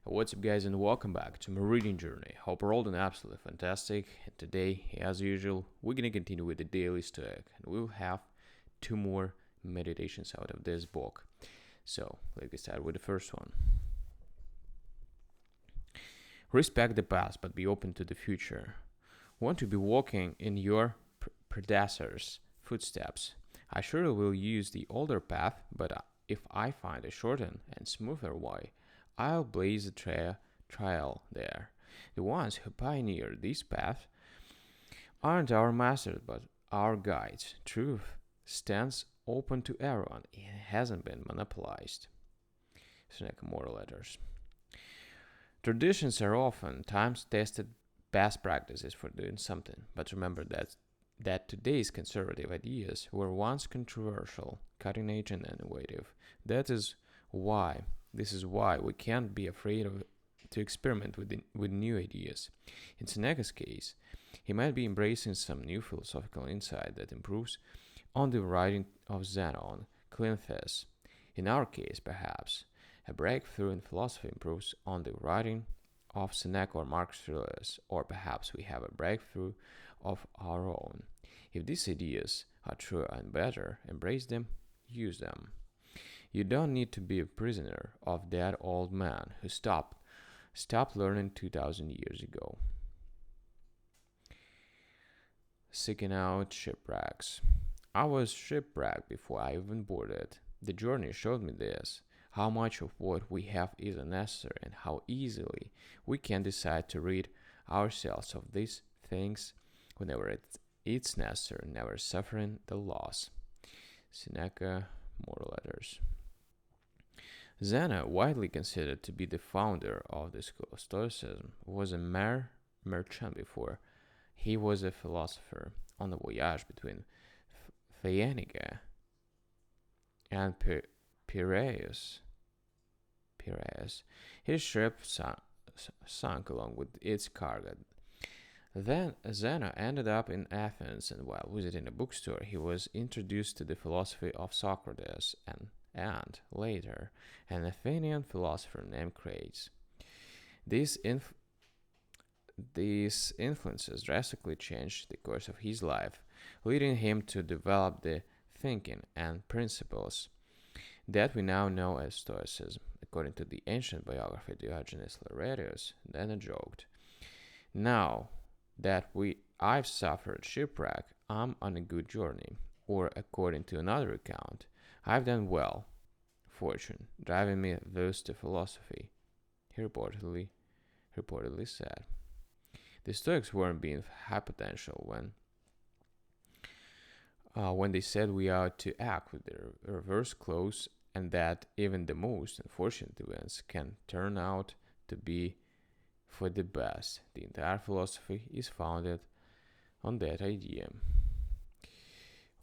What's up, guys, and welcome back to my reading journey. Hope we're all doing absolutely fantastic. And today, as usual, we're gonna continue with the Daily Stoic, and we'll have two more meditations out of this book. So let's get started with the first one. Respect the past, but be open to the future. Want to be walking in your predecessors' footsteps? I surely will use the older path, but if I find a shorter and smoother way, I'll blaze a trail there. The ones who pioneered this path aren't our masters, but our guides. Truth stands open to everyone. It hasn't been monopolized. Seneca Moral Letters. Traditions are often time-tested best practices for doing something, but remember that today's conservative ideas were once controversial, cutting-edge, and innovative. This is why we can't be afraid to experiment with new ideas. In Seneca's case, he might be embracing some new philosophical insight that improves on the writing of Xenon, Cleanthes. In our case, perhaps, a breakthrough in philosophy improves on the writing of Seneca or Marcus Aurelius, or perhaps we have a breakthrough of our own. If these ideas are true and better, embrace them, use them. You don't need to be a prisoner of that old man who stopped learning 2,000 years ago. Seeking out shipwrecks. I was shipwrecked before I even boarded. The journey showed me this, how much of what we have is unnecessary and how easily we can decide to rid ourselves of these things whenever it's necessary, never suffering the loss. Seneca Moral Letters. Zeno, widely considered to be the founder of the school of Stoicism, was a mere merchant before he was a philosopher. On the voyage between Phoenicia and Piraeus, his ship sunk along with its cargo. Then Zeno ended up in Athens, and while visiting a bookstore, he was introduced to the philosophy of Socrates and later, an Athenian philosopher named Crates. These influences drastically changed the course of his life, leading him to develop the thinking and principles that we now know as Stoicism. According to the ancient biography Diogenes Laertius, Zeno joked, "Now that I've suffered shipwreck, I'm on a good journey." Or, according to another account, "I've done well, fortune, driving me thus to philosophy," he reportedly said. The Stoics weren't being hypothetical when they said we ought to act with the reverse close, and that even the most unfortunate events can turn out to be for the best. The entire philosophy is founded on that idea.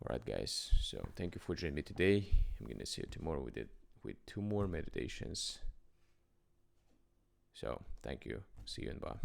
Alright, guys, so thank you for joining me today. I'm gonna see you tomorrow with two more meditations. So thank you. See you and bye.